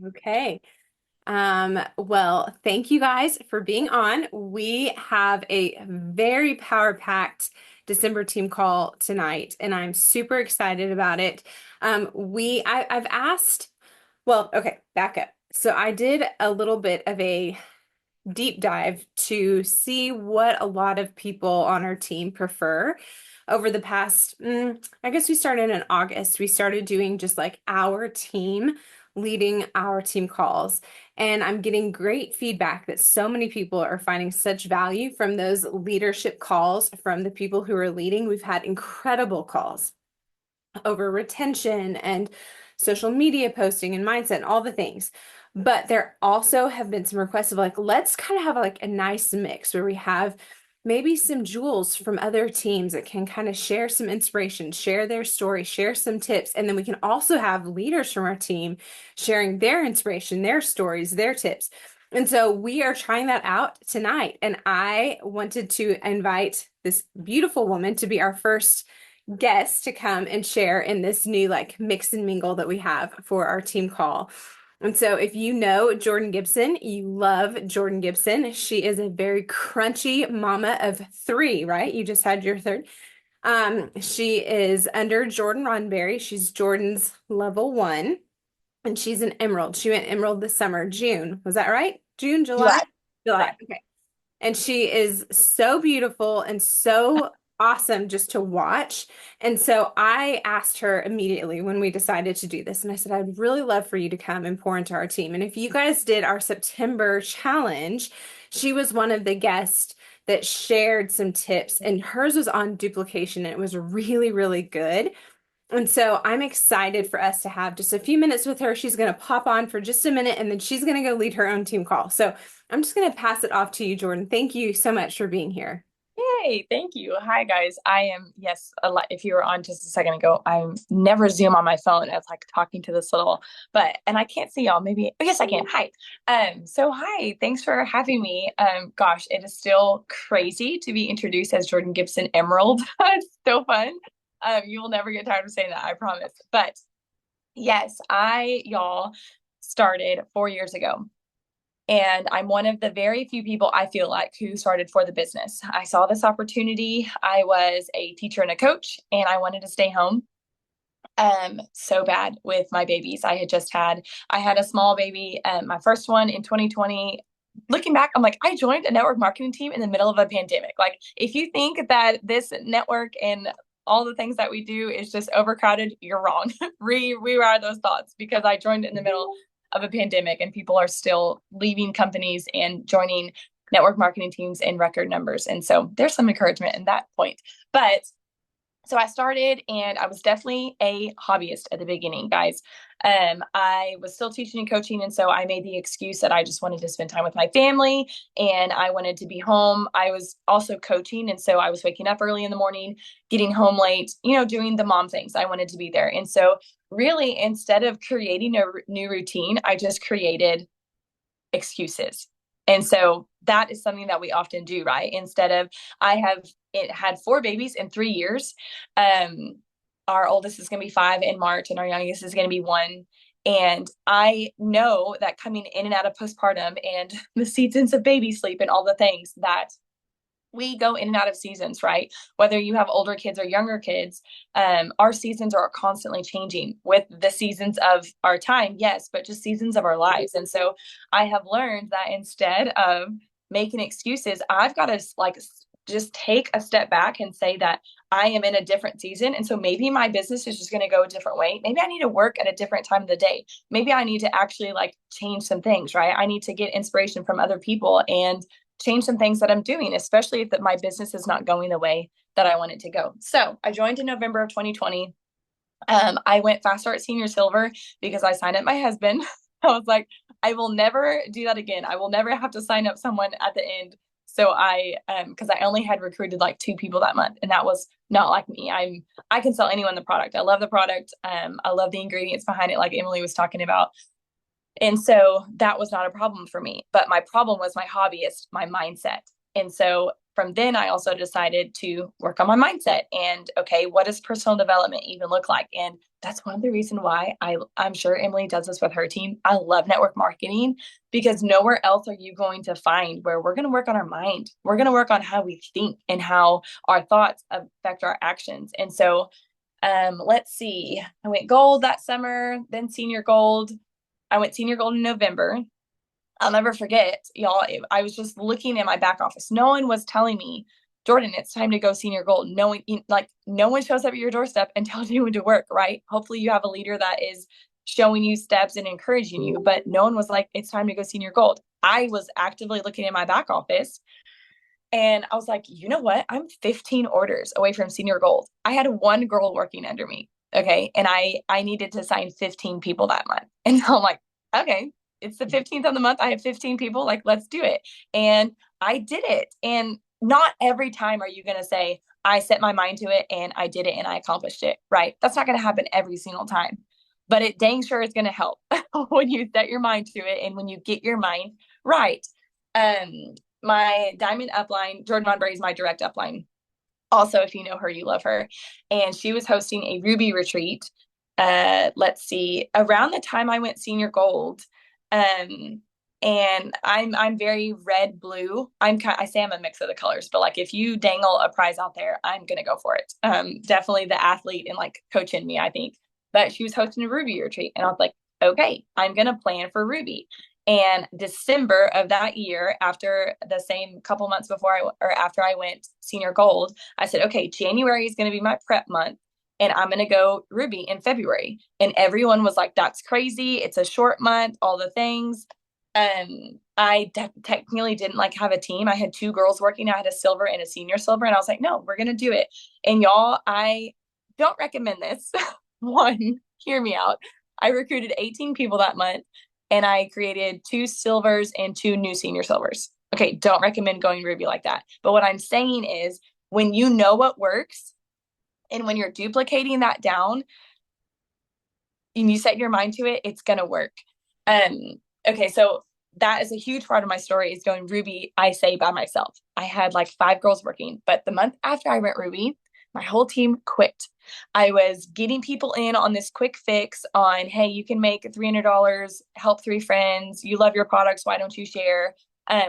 Okay. Well, thank you guys for being on. We have a very power-packed December team call tonight, and I'm super excited about it. I've asked, well, okay, back up. So I did a little bit of a deep dive to see what a lot of people on our team prefer over the past, I guess we started in August. We started doing just like our team leading our team calls. And I'm getting great feedback that so many people are finding such value from those leadership calls from the people who are leading. We've had incredible calls over retention and social media posting and mindset and all the things. But there also have been some requests of like, let's kind of have like a nice mix where we have maybe some jewels from other teams that can kind of share some inspiration, share their story, share some tips. And then we can also have leaders from our team sharing their inspiration, their stories, their tips. And so we are trying that out tonight. And I wanted to invite this beautiful woman to be our first guests to come and share in this new like mix and mingle that we have for our team call. And so if you know Jordan Gibson, you love Jordan Gibson. She is a very crunchy mama of three, right? You just had your third. She is under Jordan Roddenberry. She's Jordan's level one, and she's an emerald. She went emerald this summer, June. Was that right? June, July? July. July. July. Okay. And she is so beautiful and so awesome just to watch. And so I asked her immediately when we decided to do this, and I said, I'd really love for you to come and pour into our team. And if you guys did our September challenge, she was one of the guests that shared some tips, and hers was on duplication, and it was really, really good. And so I'm excited for us to have just a few minutes with her. She's going to pop on for just a minute and then she's going to go lead her own team call. So I'm just going to pass it off to you, Jordan. Thank you so much for being here. Yay, thank you. Hi guys. I am, yes, a lot, if you were on just a second ago, I'm never Zoom on my phone. It's like talking to this little, but and I can't see y'all. Maybe yes I can. Hi. So hi, thanks for having me. Gosh, it is still crazy to be introduced as Jordan Gibson Emerald. It's so fun. You will never get tired of saying that, I promise. But yes, y'all started 4 years ago. And I'm one of the very few people I feel like who started for the business. I saw this opportunity. I was a teacher and a coach, and I wanted to stay home so bad with my babies. I had a small baby, my first one in 2020. Looking back, I'm like, I joined a network marketing team in the middle of a pandemic. Like, if you think that this network and all the things that we do is just overcrowded, you're wrong. Rewire those thoughts because I joined in the middle of a pandemic and people are still leaving companies and joining network marketing teams in record numbers. And so there's some encouragement in that point. But so I started and I was definitely a hobbyist at the beginning, guys. I was still teaching and coaching. And so I made the excuse that I just wanted to spend time with my family and I wanted to be home. I was also coaching. And so I was waking up early in the morning, getting home late, doing the mom things. I wanted to be there. And so really, instead of creating a new routine, I just created excuses. And so that is something that we often do, right? Instead of, had four babies in 3 years. Our oldest is going to be 5 in March, and our youngest is going to be 1. And I know that coming in and out of postpartum and the seasons of baby sleep and all the things that we go in and out of seasons, right? Whether you have older kids or younger kids, our seasons are constantly changing with the seasons of our time, yes, but just seasons of our lives. And so I have learned that instead of making excuses, I've got to like just take a step back and say that I am in a different season. And so maybe my business is just going to go a different way. Maybe I need to work at a different time of the day. Maybe I need to actually like change some things, right? I need to get inspiration from other people and change some things that I'm doing, especially if my business is not going the way that I want it to go. So I joined in November of 2020. I went fast start senior silver because I signed up my husband. I was like, I will never do that again. I will never have to sign up someone at the end. So because I only had recruited like 2 people that month, and that was not like me. I can sell anyone the product. I love the product. I love the ingredients behind it, like Emily was talking about. And so that was not a problem for me. But my problem was my hobbyist, my mindset. And so from then I also decided to work on my mindset and okay, what does personal development even look like? And that's one of the reasons why I'm sure Emily does this with her team. I love network marketing because nowhere else are you going to find where we're going to work on our mind. We're going to work on how we think and how our thoughts affect our actions. And so let's see. I went gold that summer, then senior gold. I went senior gold in November. I'll never forget, y'all. I was just looking in my back office. No one was telling me, Jordan, it's time to go senior gold. No one, like, no one shows up at your doorstep and tells you when to work, right? Hopefully, you have a leader that is showing you steps and encouraging you, but no one was like, it's time to go senior gold. I was actively looking in my back office and I was like, you know what? I'm 15 orders away from senior gold. I had one girl working under me. Okay. And I needed to sign 15 people that month. And so I'm like, okay, it's the 15th of the month. I have 15 people. Like, let's do it. And I did it. And not every time are you going to say, I set my mind to it and I did it and I accomplished it. Right. That's not going to happen every single time. But it dang sure is going to help when you set your mind to it and when you get your mind right. Um, my diamond upline, Jordan Von Bray is my direct upline. Also, if you know her, you love her. And she was hosting a Ruby retreat. Let's see, around the time I went senior gold. And I'm very red blue. I say I'm a mix of the colors, but like if you dangle a prize out there, I'm gonna go for it. Definitely the athlete and like coach in me, I think. But she was hosting a Ruby retreat, and I was like, okay, I'm gonna plan for Ruby. And December of that year, after the same couple months before or after I went senior gold, I said, okay, January is going to be my prep month and I'm going to go Ruby in February. And everyone was like, that's crazy. It's a short month, all the things. I technically didn't like have a team. I had two girls working. I had a silver and a senior silver. And I was like, no, we're going to do it. And y'all, I don't recommend this. One, hear me out. I recruited 18 people that month and I created two silvers and two new senior silvers. Okay, don't recommend going Ruby like that. But what I'm saying is when you know what works and when you're duplicating that down and you set your mind to it, it's going to work. Um, okay, so that is a huge part of my story is going Ruby, I say by myself. I had like 5 girls working, but the month after I went Ruby, my whole team quit. I was getting people in on this quick fix on, hey, you can make $300, help 3 friends. You love your products. Why don't you share?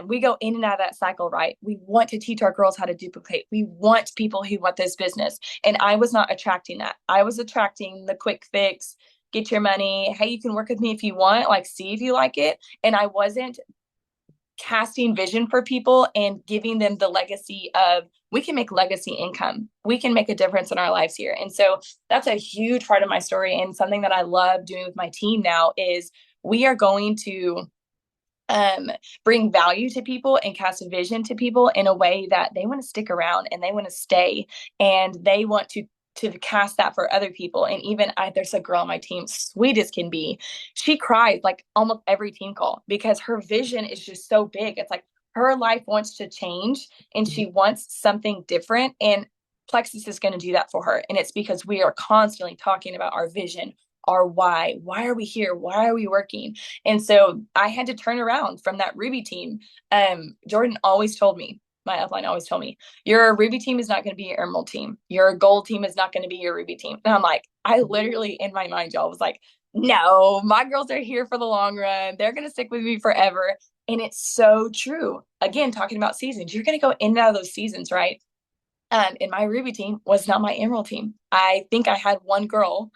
We go in and out of that cycle, right? We want to teach our girls how to duplicate. We want people who want this business. And I was not attracting that. I was attracting the quick fix, get your money. Hey, you can work with me if you want, like, see if you like it. And I wasn't casting vision for people and giving them the legacy of we can make legacy income. We can make a difference in our lives here. And so that's a huge part of my story. And something that I love doing with my team now is we are going to bring value to people and cast a vision to people in a way that they want to stick around and they want to stay and they want to cast that for other people. And even there's a girl on my team, sweet as can be. She cries like almost every team call because her vision is just so big. It's like her life wants to change and she wants something different. And Plexus is going to do that for her. And it's because we are constantly talking about our vision, our why. Why are we here? Why are we working? And so I had to turn around from that Ruby team. Jordan always told me, my upline always told me, your Ruby team is not going to be your Emerald team. Your gold team is not going to be your Ruby team. And I'm like, I literally in my mind, y'all was like, no, my girls are here for the long run. They're going to stick with me forever. And it's so true. Again, talking about seasons, you're going to go in and out of those seasons, right? And my Ruby team was not my Emerald team. I think I had one girl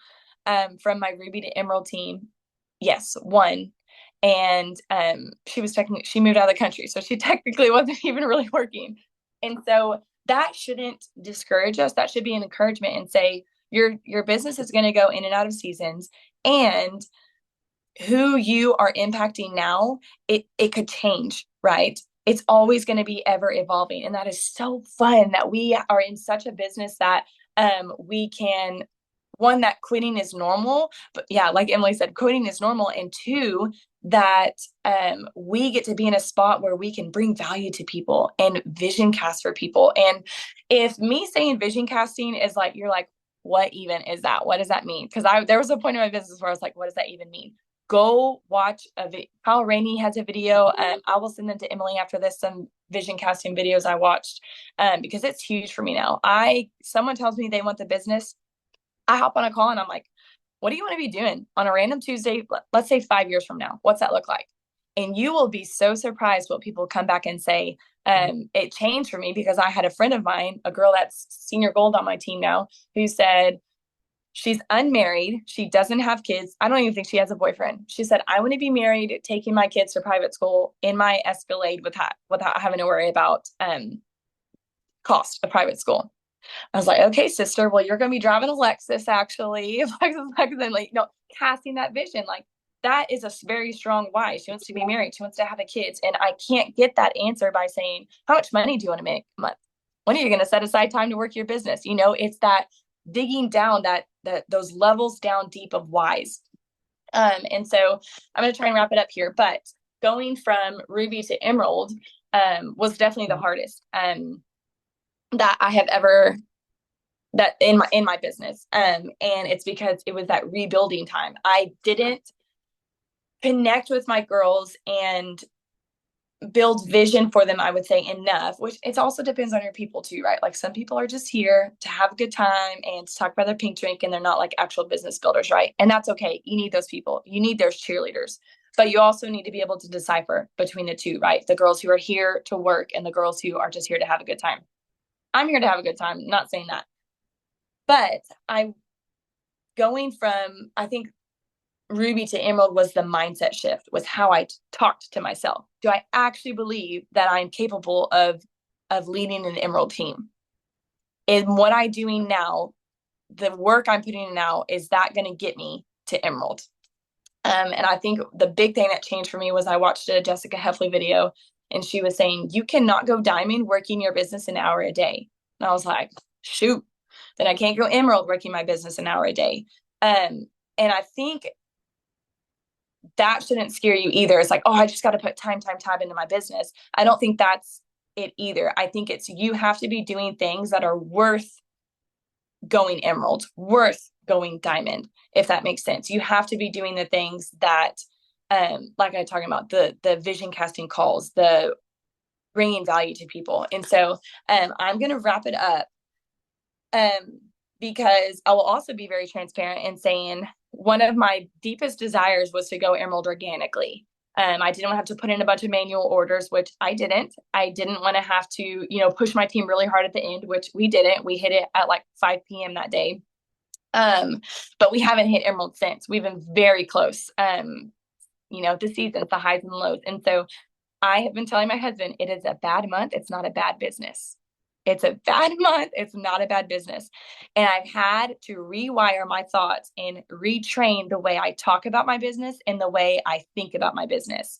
from my Ruby to Emerald team. Yes, one. And she moved out of the country. So she technically wasn't even really working. And so that shouldn't discourage us. That should be an encouragement and say, your business is going to go in and out of seasons. And who you are impacting now, it could change, right? It's always going to be ever evolving. And that is so fun that we are in such a business that we can, one, that quitting is normal, but yeah, like Emily said, quitting is normal. And two, that we get to be in a spot where we can bring value to people and vision cast for people. And if me saying vision casting is like, you're like, what even is that? What does that mean? Because there was a point in my business where I was like, what does that even mean? Go watch Kyle Rainey has a video. I will send them to Emily after this, some vision casting videos I watched, because it's huge for me now. Someone tells me they want the business, I hop on a call and I'm like, what do you want to be doing on a random Tuesday? Let's say 5 years from now. What's that look like? And you will be so surprised what people come back and say. It changed for me because I had a friend of mine, a girl that's senior gold on my team now, who said she's unmarried. She doesn't have kids. I don't even think she has a boyfriend. She said, I want to be married, taking my kids to private school in my Escalade without having to worry about cost of private school. I was like, okay, sister, well, you're going to be driving a Lexus, actually. Lexus, and like, casting that vision. Like, that is a very strong why. She wants to be married. She wants to have a kids. And I can't get that answer by saying, how much money do you want to make a month? When are you going to set aside time to work your business? It's that digging down those levels down deep of whys. And so I'm going to try and wrap it up here. But going from Ruby to Emerald was definitely the hardest that I have ever that in my business. And it's because it was that rebuilding time. I didn't connect with my girls and build vision for them, I would say, enough, which it also depends on your people too, right? Like some people are just here to have a good time and to talk about their pink drink, and they're not like actual business builders, right? And that's okay. You need those people. You need those cheerleaders. But you also need to be able to decipher between the two, right? The girls who are here to work and the girls who are just here to have a good time. I'm here to have a good time, not saying that. But going from, I think, Ruby to Emerald was the mindset shift, was how I talked to myself. Do I actually believe that I'm capable of leading an Emerald team? And what I'm doing now, the work I'm putting in now, is that going to get me to Emerald? And I think the big thing that changed for me was I watched a Jessica Heffley video, and she was saying, you cannot go diamond working your business an hour a day. And I was like, shoot, then I can't go Emerald working my business an hour a day. And I think that shouldn't scare you either. It's like, oh, I just got to put time into my business. I don't think that's it either. I think it's, you have to be doing things that are worth going Emerald, worth going diamond, if that makes sense. You have to be doing the things that, like I talking about, the vision casting calls, the bringing value to people. And so I'm going to wrap it up because I will also be very transparent in saying one of my deepest desires was to go Emerald organically. I didn't have to put in a bunch of manual orders, which I didn't. I didn't want to have to, push my team really hard at the end, which we didn't. We hit it at like 5 p.m. that day. But we haven't hit Emerald since. We've been very close. The seasons, the highs and the lows. And so I have been telling my husband, it is a bad month. It's not a bad business. It's a bad month. It's not a bad business. And I've had to rewire my thoughts and retrain the way I talk about my business and the way I think about my business.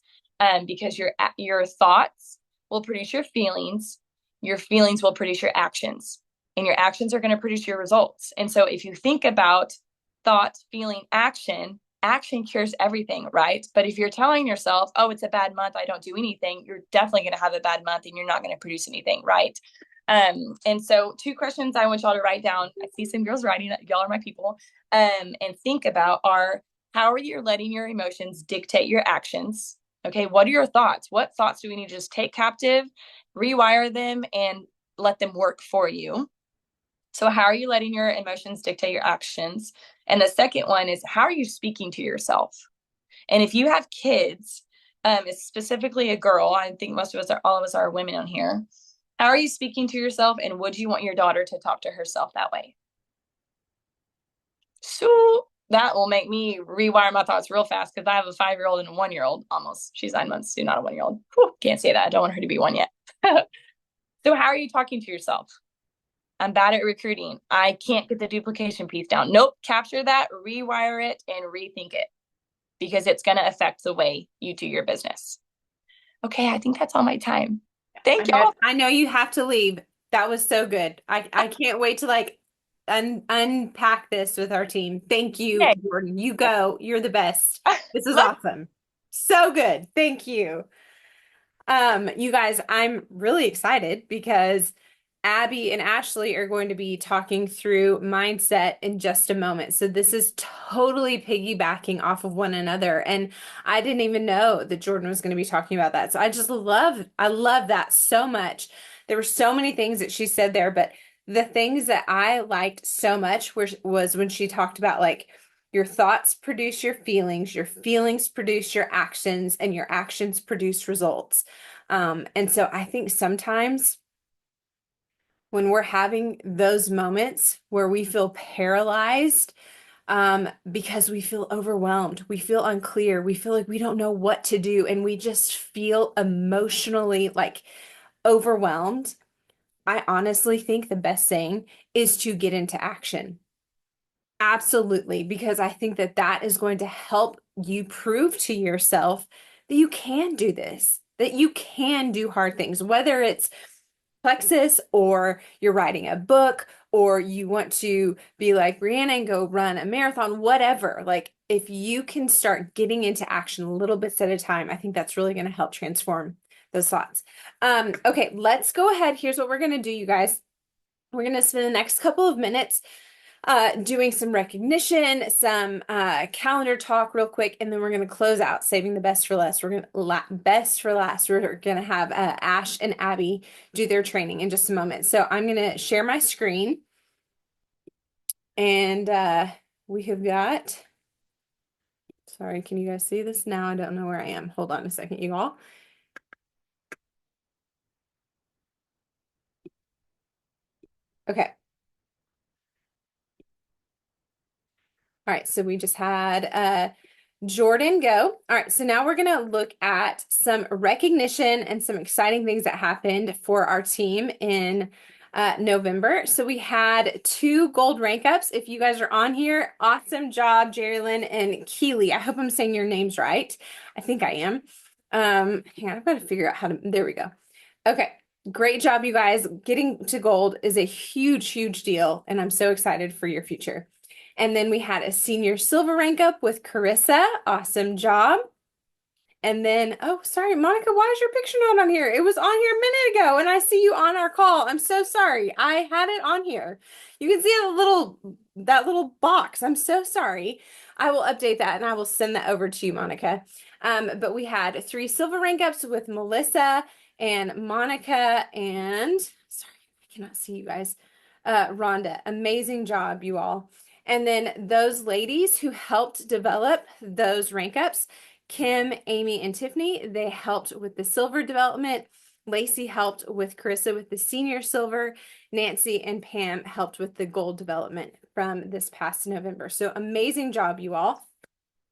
Because your thoughts will produce your feelings will produce your actions, and your actions are going to produce your results. And so if you think about thought, feeling, action cures everything, right? But if you're telling yourself, oh, it's a bad month, I don't do anything, you're definitely going to have a bad month and you're not going to produce anything, right? And so 2 questions I want y'all to write down. I see some girls writing, y'all are my people, and think about are, how are you letting your emotions dictate your actions? Okay, what are your thoughts? What thoughts do we need to just take captive, rewire them, and let them work for you? So how are you letting your emotions dictate your actions? And the second one is, how are you speaking to yourself? And if you have kids, specifically a girl, I think all of us are women on here. How are you speaking to yourself? And would you want your daughter to talk to herself that way? So that will make me rewire my thoughts real fast, because I have a 5-year-old and a 1-year-old almost. She's 9 months, not a 1-year-old. Can't say that. I don't want her to be one yet. So how are you talking to yourself? I'm bad at recruiting. I can't get the duplication piece down. Nope. Capture that, rewire it, and rethink it, because it's going to affect the way you do your business. Okay, I think that's all my time. Thank y'all. I know you have to leave. That was so good. I can't wait to like unpack this with our team. Thank you, Okay. Jordan. You go. You're the best. This is Love awesome. So good. Thank you. You guys, I'm really excited because Abby and Ashley are going to be talking through mindset in just a moment. So this is totally piggybacking off of one another. And I didn't even know that Jordan was going to be talking about that. So I love that so much. There were so many things that she said there, but the things that I liked so much was when she talked about like your thoughts produce your feelings produce your actions, and your actions produce results. And so I think sometimes when we're having those moments where we feel paralyzed, because we feel overwhelmed, we feel unclear, we feel like we don't know what to do, and we just feel emotionally like overwhelmed. I honestly think the best thing is to get into action. Absolutely, because I think that that is going to help you prove to yourself that you can do this, that you can do hard things, whether it's Plexus or you're writing a book or you want to be like Brianna and go run a marathon, whatever. Like if you can start getting into action little bits at a time, I think that's really going to help transform those thoughts. Okay, let's go ahead. Here's what we're going to do, you guys. We're going to spend the next couple of minutes doing some recognition, some calendar talk real quick, and then we're going to close out, saving the best for last. We're going to best for last. We're going to have Ash and Abby do their training in just a moment. So I'm going to share my screen, and we have got, sorry, can you guys see this now? I don't know where I am. Hold on a second, you all. Okay. All right, so we just had Jordan go. All right, so now we're going to look at some recognition and some exciting things that happened for our team in November. So we had 2 gold rank ups. If you guys are on here, awesome job, Jerrylyn and Keely. I hope I'm saying your names right. I think I am. Hang on, I've got to figure out how to, there we go. Okay, great job, you guys. Getting to gold is a huge, huge deal, and I'm so excited for your future. And then we had a senior silver rank up with Carissa. Awesome job. And then, oh, sorry, Monica, why is your picture not on here? It was on here a minute ago, and I see you on our call. I'm so sorry. I had it on here. You can see that little box. I'm so sorry. I will update that and I will send that over to you, Monica. But we had 3 silver rank ups with Melissa and Monica and sorry, I cannot see you guys. Rhonda. Amazing job, you all. And then those ladies who helped develop those rank ups, Kim, Amy, and Tiffany, they helped with the silver development. Lacey helped with Carissa with the senior silver. Nancy and Pam helped with the gold development from this past November. So amazing job, you all.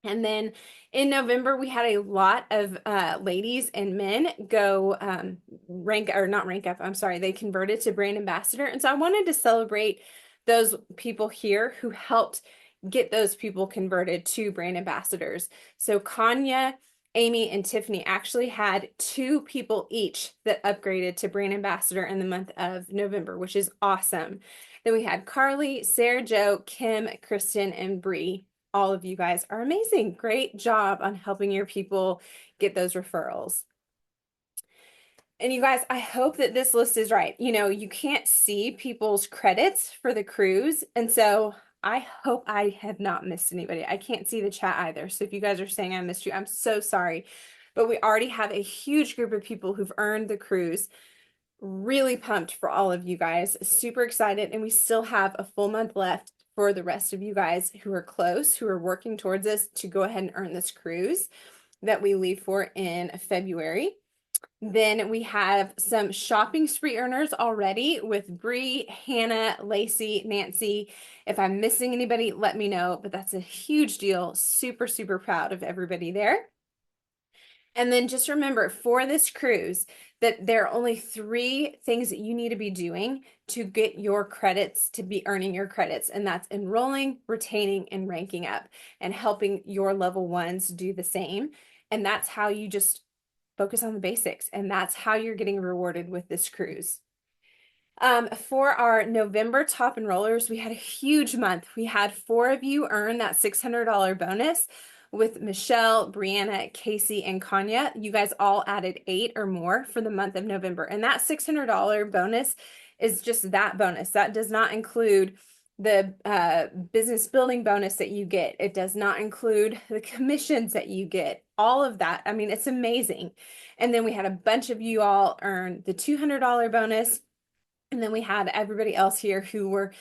And then in November, we had a lot of ladies and men go rank, or not rank up, I'm sorry, they converted to brand ambassador. And so I wanted to celebrate those people here who helped get those people converted to brand ambassadors. So Kanya, Amy, and Tiffany actually had 2 people each that upgraded to brand ambassador in the month of November, which is awesome. Then we had Carly, Sarah Jo, Kim, Kristen, and Bree. All of you guys are amazing. Great job on helping your people get those referrals. And you guys, I hope that this list is right. You know, you can't see people's credits for the cruise. And so I hope I have not missed anybody. I can't see the chat either. So if you guys are saying I missed you, I'm so sorry. But we already have a huge group of people who've earned the cruise. Really pumped for all of you guys. Super excited. And we still have a full month left for the rest of you guys who are close, who are working towards us to go ahead and earn this cruise that we leave for in February. Then we have some shopping spree earners already with Bree, Hannah, Lacey, Nancy. If I'm missing anybody, let me know, but that's a huge deal. Super, super proud of everybody there. And then just remember for this cruise that there are only 3 things that you need to be doing to get your credits, to be earning your credits. And that's enrolling, retaining, and ranking up and helping your level 1s do the same. And that's how you just focus on the basics. And that's how you're getting rewarded with this cruise. For our November top enrollers, we had a huge month. We had 4 of you earn that $600 bonus with Michelle, Brianna, Casey, and Kanya. You guys all added 8 or more for the month of November. And that $600 bonus is just that bonus. That does not include the business building bonus that you get. It does not include the commissions that you get. All of that. I mean, it's amazing. And then we had a bunch of you all earn the $200 bonus. And then we had everybody else here who were,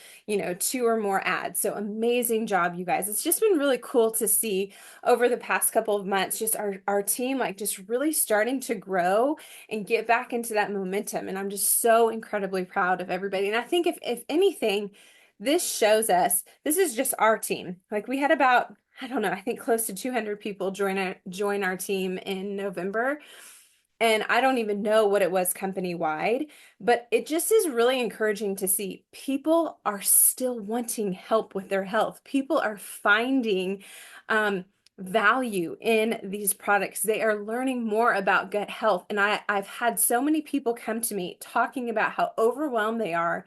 two or more ads. So amazing job, you guys. It's just been really cool to see over the past couple of months, just our team like just really starting to grow and get back into that momentum. And I'm just so incredibly proud of everybody. And I think if anything, this shows us this is just our team. Like we had about, I don't know, I think close to 200 people join our team in November. And I don't even know what it was company wide, but it just is really encouraging to see people are still wanting help with their health. People are finding value in these products. They are learning more about gut health. And I've had so many people come to me talking about how overwhelmed they are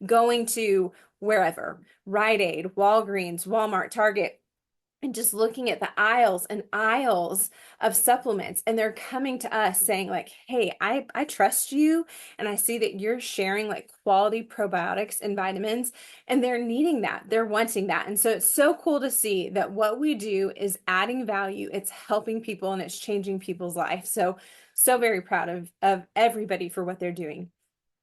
going to wherever, Rite Aid, Walgreens, Walmart, Target, and just looking at the aisles and aisles of supplements, and they're coming to us saying like, hey, I trust you, and I see that you're sharing like quality probiotics and vitamins, and they're needing that, they're wanting that. And so it's so cool to see that what we do is adding value, it's helping people, and it's changing people's life. So very proud of everybody for what they're doing.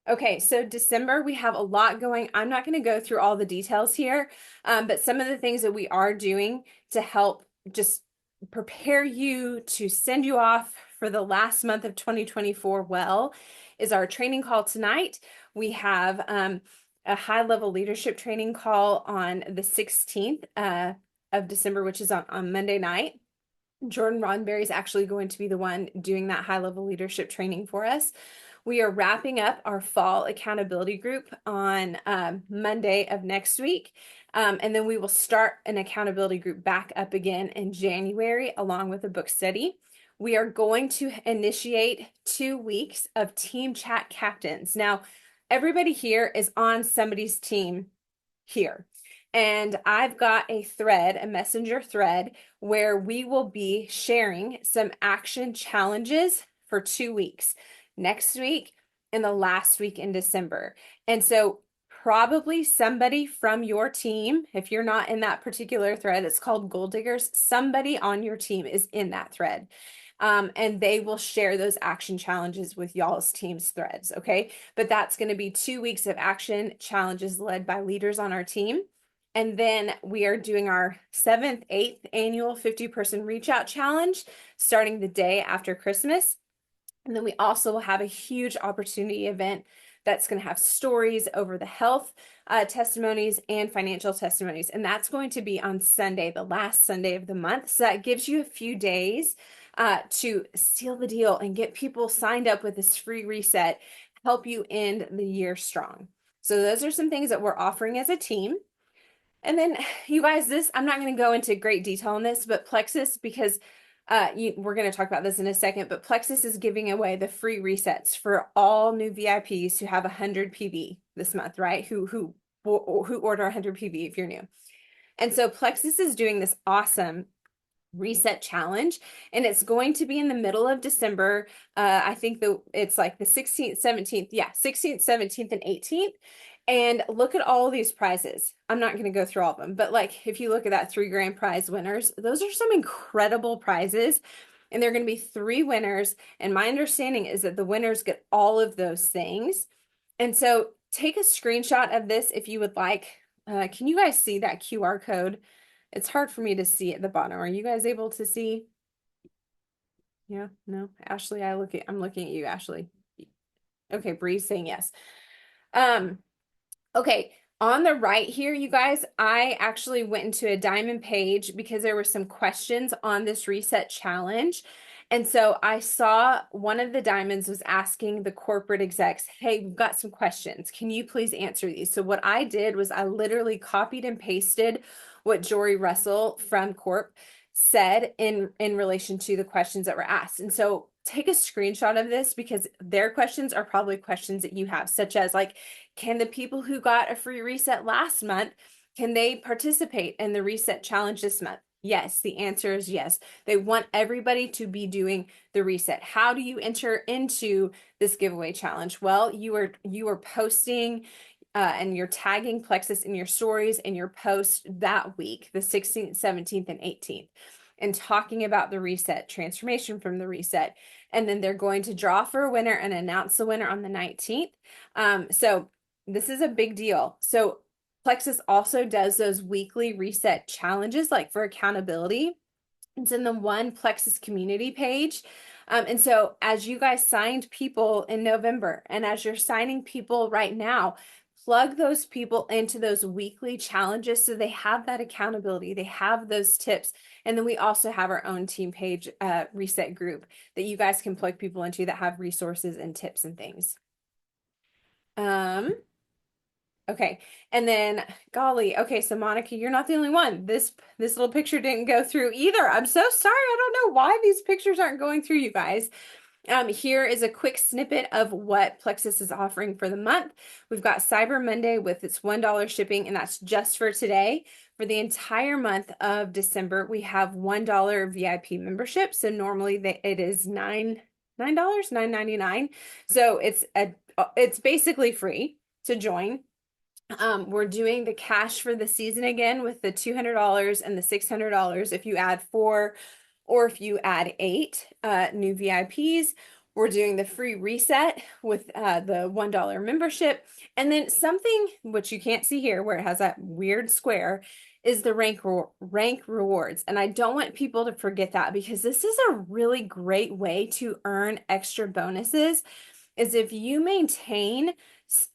Okay, so December, we have a lot going. I'm not going to go through all the details here, but some of the things that we are doing to help just prepare you to send you off for the last month of 2024 well is our training call tonight. We have a high-level leadership training call on the 16th of December, which is on Monday night. Jordan Roddenberry is actually going to be the one doing that high-level leadership training for us. We are wrapping up our fall accountability group on Monday of next week. And then we will start an accountability group back up again in January, along with a book study. We are going to initiate 2 weeks of team chat captains. Now, everybody here is on somebody's team here. And I've got a thread, a messenger thread, where we will be sharing some action challenges for 2 weeks, next week and the last week in December. And so probably somebody from your team, if you're not in that particular thread, it's called Goal Diggers, somebody on your team is in that thread. And they will share those action challenges with y'all's team's threads, okay? But that's going to be 2 weeks of action challenges led by leaders on our team. And then we are doing our 7th, 8th annual 50-person reach out challenge starting the day after Christmas. And then we also will have a huge opportunity event that's going to have stories over the health testimonies and financial testimonies. And that's going to be on Sunday, the last Sunday of the month. So that gives you a few days to seal the deal and get people signed up with this free reset, help you end the year strong. So those are some things that we're offering as a team. And then you guys, I'm not going to go into great detail on this, but Plexus, because we're going to talk about this in a second, but Plexus is giving away the free resets for all new VIPs who have 100 PV this month, right? Who order 100 PV if you're new. And so Plexus is doing this awesome reset challenge, and it's going to be in the middle of December. I think it's like the 16th, 17th, 16th, 17th, and 18th. And look at all these prizes. I'm not going to go through all of them, but like if you look at that $3,000 prize winners, those are some incredible prizes. And there are going to be 3 winners. And my understanding is that the winners get all of those things. And so take a screenshot of this if you would like. Can you guys see that QR code? It's hard for me to see at the bottom. Are you guys able to see? Yeah, no, Ashley, I'm looking at you, Ashley. Okay, Bree's saying yes. Okay, on the right here, you guys, I actually went into a diamond page because there were some questions on this reset challenge. And so I saw one of the diamonds was asking the corporate execs, hey, we've got some questions. Can you please answer these? So what I did was I literally copied and pasted what Jory Russell from Corp said in relation to the questions that were asked. And so take a screenshot of this because their questions are probably questions that you have, such as like, can the people who got a free reset last month, can they participate in the reset challenge this month? Yes, the answer is yes. They want everybody to be doing the reset. How do you enter into this giveaway challenge? Well, you are posting and you're tagging Plexus in your stories and your post that week, the 16th, 17th, and 18th, and talking about the reset, transformation from the reset. And then they're going to draw for a winner and announce the winner on the 19th. So this is a big deal. So Plexus also does those weekly reset challenges, like for accountability. It's in the One Plexus community page. And so, as you guys signed people in November, and as you're signing people right now, plug those people into those weekly challenges so they have that accountability, they have those tips. And then we also have our own team page reset group that you guys can plug people into that have resources and tips and things. Um, Okay. And then golly, okay, so Monica, you're not the only one. This little picture didn't go through either. I'm so sorry. I don't know why these pictures aren't going through, you guys. Here is a quick snippet of what Plexus is offering for the month. We've got Cyber Monday with its $1 shipping, and that's just for today. For the entire month of December, we have $1 VIP membership. So normally it is $9, $9.99. So it's basically free to join. We're doing the cash for the season again with the $200 and the $600 if you add four or if you add eight new VIPs. We're doing the free reset with the $1 membership. And then something which you can't see here where it has that weird square is the rank rewards. And I don't want people to forget that because this is a really great way to earn extra bonuses is if you maintain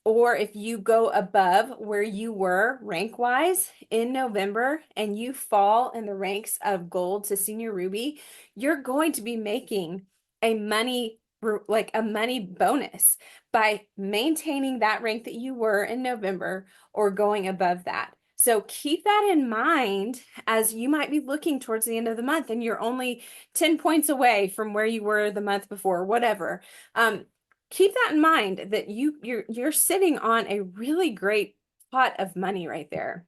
or if you go above where you were rank wise in November and you fall in the ranks of gold to senior ruby, you're going to be making a money bonus by maintaining that rank that you were in November or going above that. So keep that in mind as you might be looking towards the end of the month and you're only 10 points away from where you were the month before, whatever. Keep that in mind that you're sitting on a really great pot of money right there.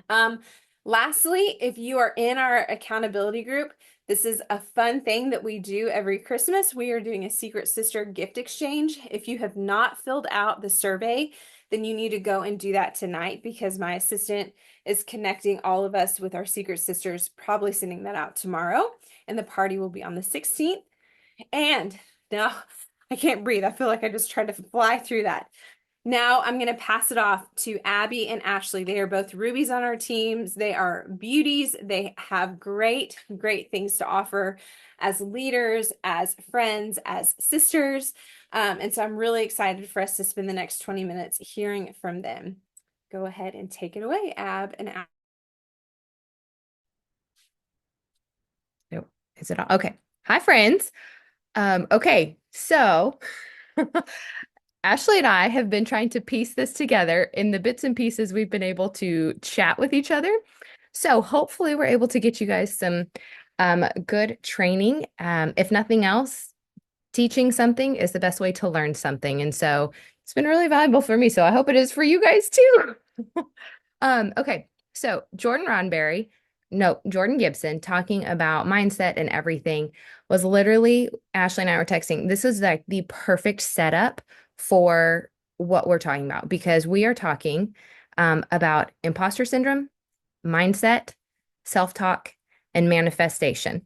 Um, Lastly, if you are in our accountability group, this is a fun thing that we do every Christmas. We are doing a Secret Sister gift exchange. If you have not filled out the survey, then you need to go and do that tonight because my assistant is connecting all of us with our Secret Sisters, probably sending that out tomorrow, and the party will be on the 16th. And now I can't breathe. I feel like I just tried to fly through that. Now I'm going to pass it off to Abby and Ashley. They are both rubies on our teams. They are beauties. They have great, great things to offer as leaders, as friends, as sisters. And so I'm really excited for us to spend the next 20 minutes hearing from them. Go ahead and take it away, Ab and Ab. Nope. Is it all? Okay. Hi, friends. Okay, so Ashley and I have been trying to piece this together in the bits and pieces we've been able to chat with each other. So hopefully we're able to get you guys some good training. If nothing else, teaching something is the best way to learn something. And so it's been really valuable for me. So I hope it is for you guys too. Okay, so Jordan Gibson talking about mindset and everything was literally Ashley and I were texting. This is like the perfect setup for what we're talking about because we are talking about imposter syndrome, mindset, self-talk, and manifestation.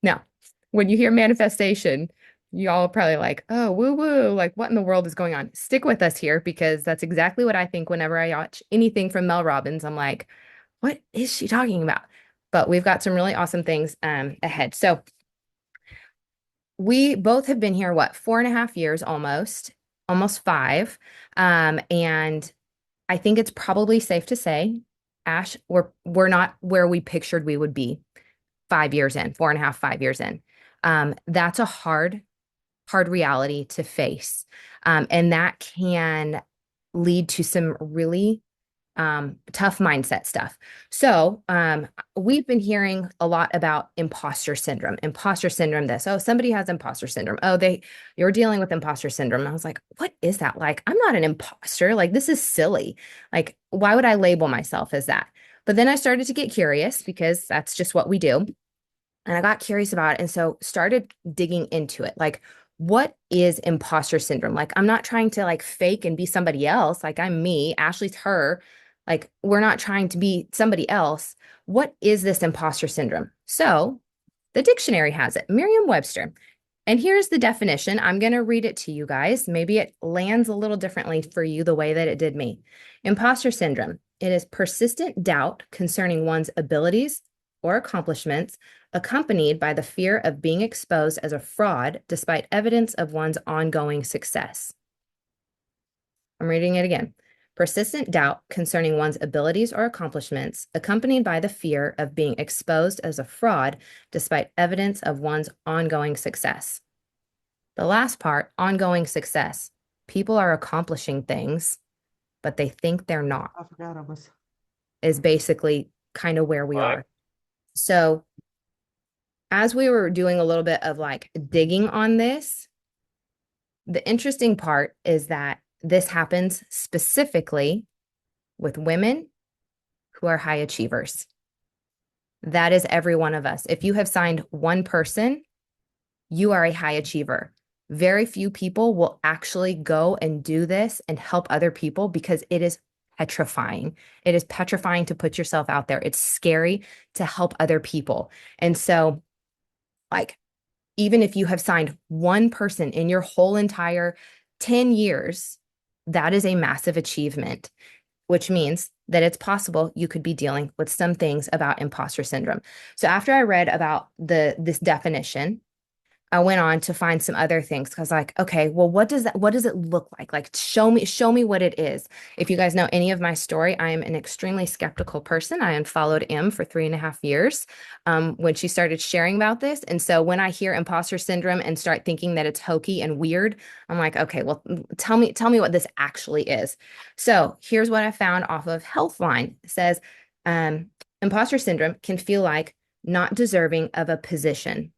Now, when you hear manifestation, y'all are probably like, oh, woo woo, like what in the world is going on? Stick with us here because that's exactly what I think whenever I watch anything from Mel Robbins. I'm like, what is she talking about? But we've got some really awesome things ahead. So we both have been here, what, 4.5 years almost five. And I think it's probably safe to say, Ash, we're not where we pictured we would be 5 years in, 4.5, 5 years in. That's a hard reality to face. And that can lead to some really tough mindset stuff. So we've been hearing a lot about imposter syndrome, this. Oh, somebody has imposter syndrome. Oh, you're dealing with imposter syndrome. I was like, what is that? Like, I'm not an imposter. Like, this is silly. Like, why would I label myself as that? But then I started to get curious because that's just what we do. And I got curious about it. And so started digging into it. Like, what is imposter syndrome? Like, I'm not trying to like fake and be somebody else. Like, I'm me, Ashley's her. Like, we're not trying to be somebody else. What is this imposter syndrome? So the dictionary has it, Merriam-Webster. And here's the definition. I'm going to read it to you guys. Maybe it lands a little differently for you the way that it did me. Imposter syndrome. It is persistent doubt concerning one's abilities or accomplishments, accompanied by the fear of being exposed as a fraud despite evidence of one's ongoing success. I'm reading it again. Persistent doubt concerning one's abilities or accomplishments, accompanied by the fear of being exposed as a fraud despite evidence of one's ongoing success. The last part, ongoing success. People are accomplishing things, but they think they're not, I forgot I was. is basically kind of where we are. So as we were doing a little bit of like digging on this, the interesting part is that this happens specifically with women who are high achievers. That is every one of us. If you have signed one person, you are a high achiever. Very few people will actually go and do this and help other people because it is petrifying. It is petrifying to put yourself out there. It's scary to help other people. And so, like, even if you have signed one person in your whole entire 10 years, that is a massive achievement, which means that it's possible you could be dealing with some things about imposter syndrome. So after I read about this definition, I went on to find some other things because like, okay, well, what does it look like? Like show me what it is. If you guys know any of my story, I am an extremely skeptical person. I unfollowed Em for 3.5 years when she started sharing about this. And so when I hear imposter syndrome and start thinking that it's hokey and weird, I'm like, okay, well, tell me what this actually is. So here's what I found off of Healthline. It says, imposter syndrome can feel like not deserving of a position.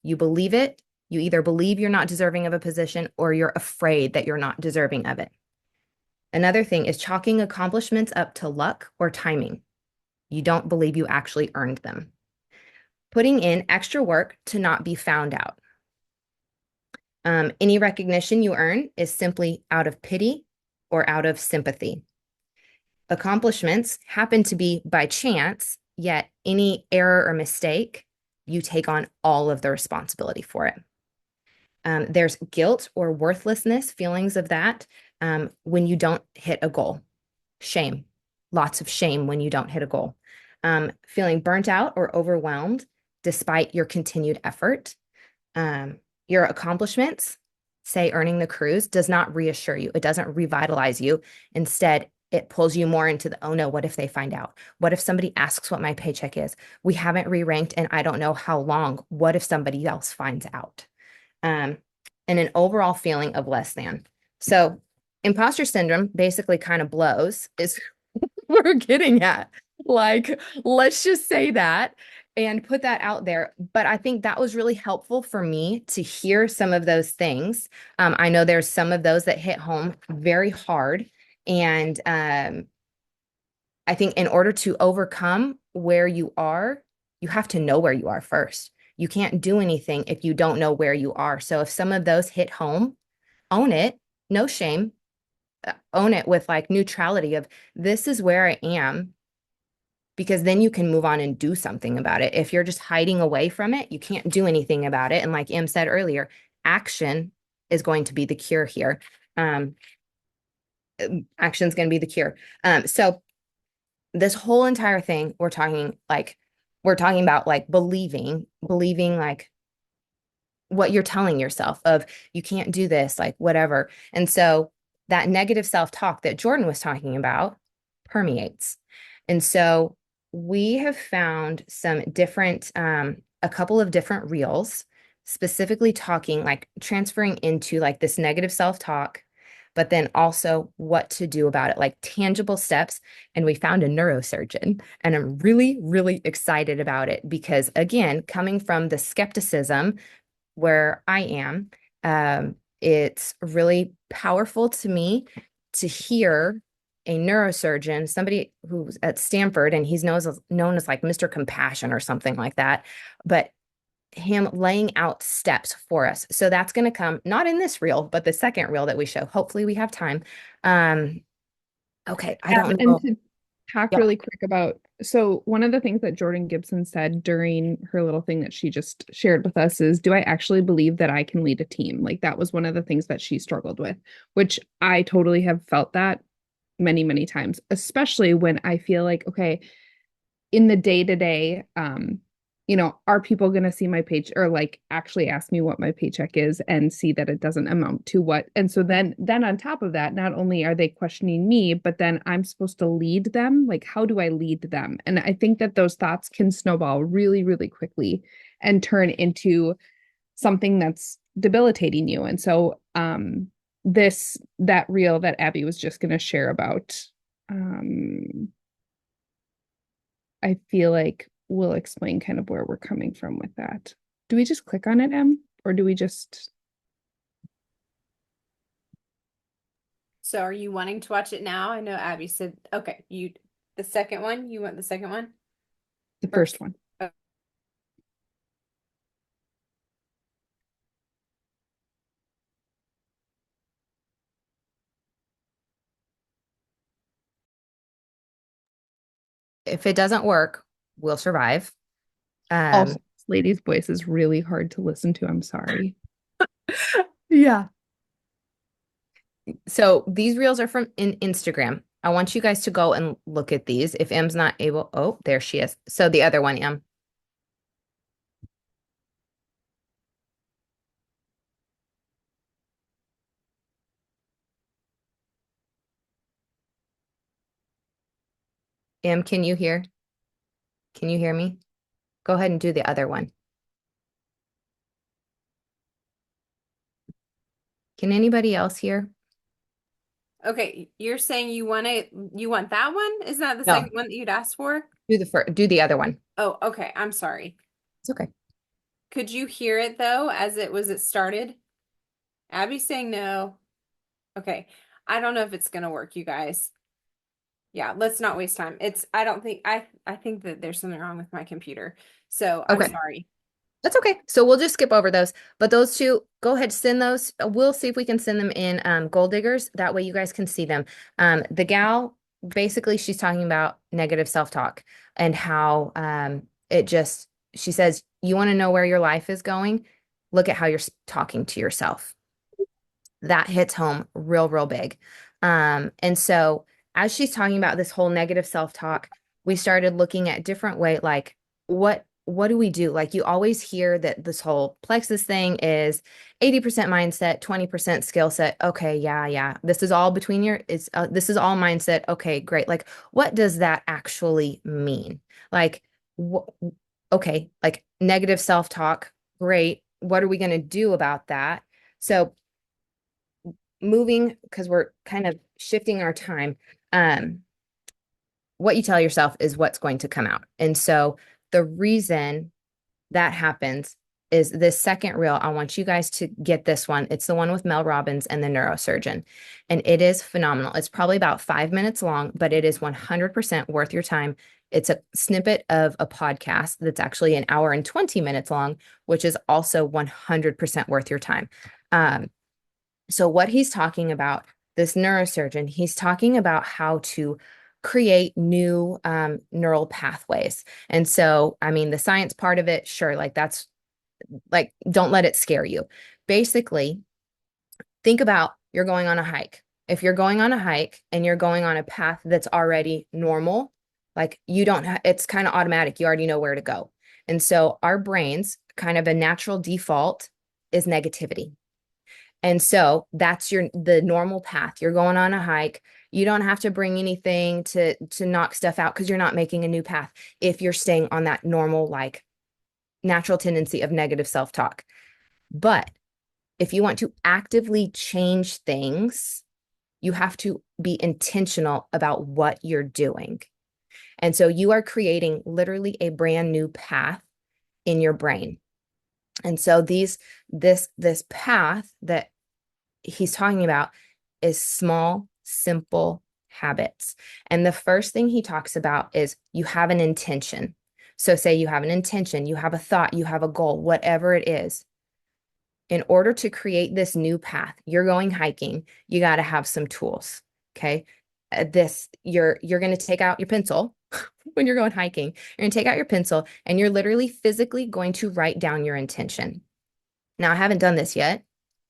You believe it. You either believe you're not deserving of a position or you're afraid that you're not deserving of it. Another thing is chalking accomplishments up to luck or timing. You don't believe you actually earned them. Putting in extra work to not be found out. Any recognition you earn is simply out of pity or out of sympathy. Accomplishments happen to be by chance, yet any error or mistake, you take on all of the responsibility for it. There's guilt or worthlessness, feelings of that when you don't hit a goal. Shame, lots of shame when you don't hit a goal. Feeling burnt out or overwhelmed despite your continued effort. Your accomplishments, say earning the cruise, does not reassure you. It doesn't revitalize you. Instead, it pulls you more into the, oh no, what if they find out? What if somebody asks what my paycheck is? We haven't re-ranked and I don't know how long. What if somebody else finds out? And an overall feeling of less than. So imposter syndrome basically kind of blows is what we're getting at. Like, let's just say that and put that out there. But I think that was really helpful for me to hear some of those things. I know there's some of those that hit home very hard. And I think in order to overcome where you are, you have to know where you are first. You can't do anything if you don't know where you are. So if some of those hit home, own it, no shame, own it with like neutrality of this is where I am, because then you can move on and do something about it. If you're just hiding away from it, you can't do anything about it. And like Em said earlier, action is going to be the cure here. Action is going to be the cure. So this whole entire thing, we're talking about like believing like what you're telling yourself of you can't do this, like whatever. And so that negative self-talk that Jordan was talking about permeates. And so we have found some different, a couple of different reels, specifically talking like transferring into like this negative self-talk, but then also what to do about it, like tangible steps. And we found a neurosurgeon, and I'm really, really excited about it because, again, coming from the skepticism where I am, it's really powerful to me to hear a neurosurgeon, somebody who's at Stanford, and he's known as like Mr. Compassion or something like that. But him laying out steps for us. So that's going to come not in this reel, but the second reel that we show. Hopefully we have time. Um, okay, I don't And know. to talk Yeah. really quick about, so one of the things that Jordan Gibson said during her little thing that she just shared with us is, do I actually believe that I can lead a team? Like that was one of the things that she struggled with, which I totally have felt that many, many times, especially when I feel like, okay, in the day to day, are people going to see my page or like actually ask me what my paycheck is and see that it doesn't amount to what? And so then on top of that, not only are they questioning me, but then I'm supposed to lead them. Like, how do I lead them? And I think that those thoughts can snowball really, really quickly and turn into something that's debilitating you. And so, that reel that Abby was just going to share about, I feel like we'll explain kind of where we're coming from with that. Do we just click on it, Em? Or do we just So are you wanting to watch it now? I know Abby said, okay, the second one, you want the second one the first? first one? Oh, If it doesn't work, we'll survive. Also, this lady's voice is really hard to listen to. I'm sorry. Yeah. So these reels are from Instagram. I want you guys to go and look at these. If M's not able, oh, there she is. So the other one, M. M, can you hear? Can you hear me? Go ahead and do the other one. Can anybody else hear? okay, you're saying you want that one? Is that the No. second one that you'd asked for? Do the other one. Oh, okay. I'm sorry. It's okay. Could you hear it though as it started? Abby's saying no. Okay. I don't know if it's gonna work, you guys. Yeah, let's not waste time. I don't think I think that there's something wrong with my computer. So I'm Okay. sorry. That's okay. So we'll just skip over those. But those two, go ahead, send those. We'll see if we can send them in Gold Diggers. That way you guys can see them. The gal, basically, she's talking about negative self-talk and how she says, you want to know where your life is going? Look at how you're talking to yourself. That hits home real, real big. And so as she's talking about this whole negative self-talk, we started looking at different way, like what do we do? Like you always hear that this whole plexus thing is 80% mindset, 20% skill set. Okay, yeah, yeah. This is all this is all mindset. Okay, great. Like what does that actually mean? Like wh okay, like negative self-talk, great. What are we going to do about that? So moving, because we're kind of shifting our time, um, what you tell yourself is what's going to come out. And so the reason that happens is this second reel. I want you guys to get this one. It's the one with Mel Robbins and the neurosurgeon. And it is phenomenal. It's probably about 5 minutes long, but it is 100% worth your time. It's a snippet of a podcast that's actually an hour and 20 minutes long, which is also 100% worth your time. So what he's talking about, this neurosurgeon, he's talking about how to create new neural pathways. And so, I mean, the science part of it, sure, like that's like, don't let it scare you. Basically, think about you're going on a hike. If you're going on a hike and you're going on a path that's already normal, like you don't, it's kind of automatic. You already know where to go. And so our brains, kind of a natural default is negativity. And so that's the normal path. You're going on a hike. You don't have to bring anything to knock stuff out because you're not making a new path if you're staying on that normal, like natural tendency of negative self-talk. But if you want to actively change things, you have to be intentional about what you're doing. And so you are creating literally a brand new path in your brain. And so this path that he's talking about is small, simple habits. And the first thing he talks about is you have an intention. So say you have an intention, you have a thought, you have a goal, whatever it is. In order to create this new path, you're going hiking, you got to have some tools. Okay. You're going to take out your pencil when you're going hiking. You're going to take out your pencil and you're literally physically going to write down your intention. Now, I haven't done this yet,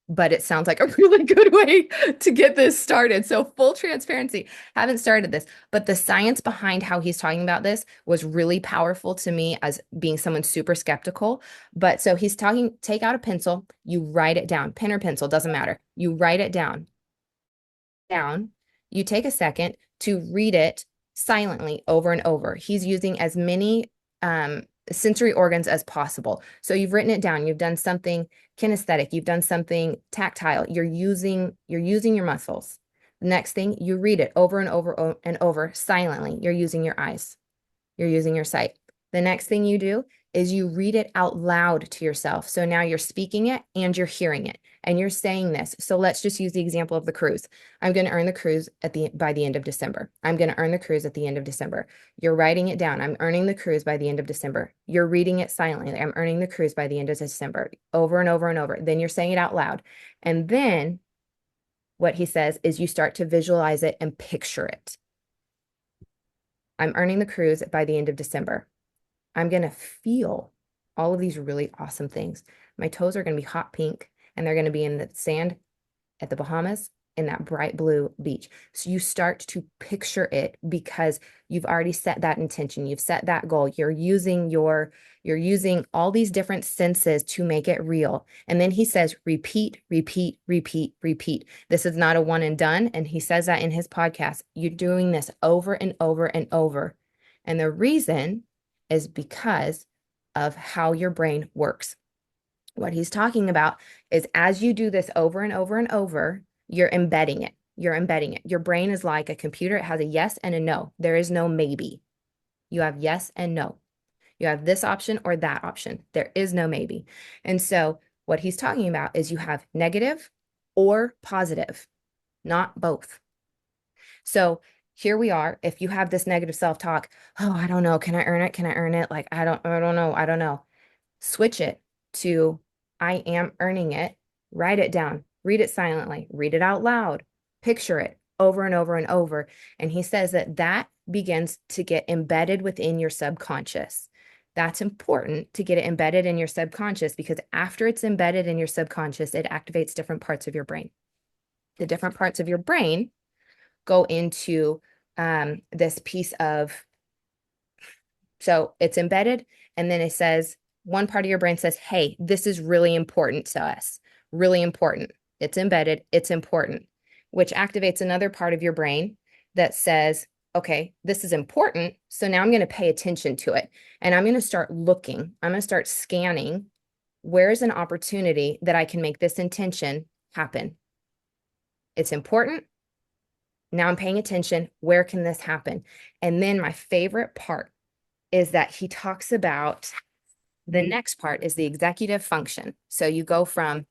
but it sounds like a really good way to get this started. So full transparency, haven't started this, but the science behind how he's talking about this was really powerful to me as being someone super skeptical. But so he's talking, take out a pencil, you write it down, pen or pencil, doesn't matter. You write it down, you take a second to read it silently over and over. He's using as many sensory organs as possible. So you've written it down, you've done something kinesthetic, you've done something tactile, you're using your muscles. The next thing, you read it over and over and over silently. You're using your eyes, you're using your sight. The next thing you do is you read it out loud to yourself. So now you're speaking it and you're hearing it and you're saying this. So let's just use the example of the cruise. I'm going to earn the cruise by the end of December. I'm going to earn the cruise at the end of December. You're writing it down. I'm earning the cruise by the end of December. You're reading it silently. I'm earning the cruise by the end of December, over and over and over. Then you're saying it out loud. And then what he says is you start to visualize it and picture it. I'm earning the cruise by the end of December. I'm going to feel all of these really awesome things. My toes are going to be hot pink and they're going to be in the sand at the Bahamas in that bright blue beach. So you start to picture it because you've already set that intention. You've set that goal. You're using all these different senses to make it real. And then he says, repeat, repeat, repeat, repeat. This is not a one and done. And he says that in his podcast. You're doing this over and over and over. And the reason is because of how your brain works. What he's talking about is as you do this over and over and over, you're embedding it. You're embedding it. Your brain is like a computer. It has a yes and a no. There is no maybe. You have yes and no. You have this option or that option. There is no maybe. And so what he's talking about is you have negative or positive, not both. So here we are. If you have this negative self-talk, oh, I don't know. Can I earn it? Can I earn it? Like, I don't know. I don't know. Switch it to I am earning it. Write it down. Read it silently. Read it out loud. Picture it over and over and over. And he says that begins to get embedded within your subconscious. That's important to get it embedded in your subconscious because after it's embedded in your subconscious, it activates different parts of your brain. The different parts of your brain go into this piece of, so it's embedded, and then it says, one part of your brain says, hey, this is really important to us, really important. It's embedded, it's important, which activates another part of your brain that says, okay, this is important. So now I'm going to pay attention to it. And I'm going to start looking, I'm going to start scanning. Where's an opportunity that I can make this intention happen? It's important. Now I'm paying attention. Where can this happen? And then my favorite part is that he talks about the next part is the executive function. So you go from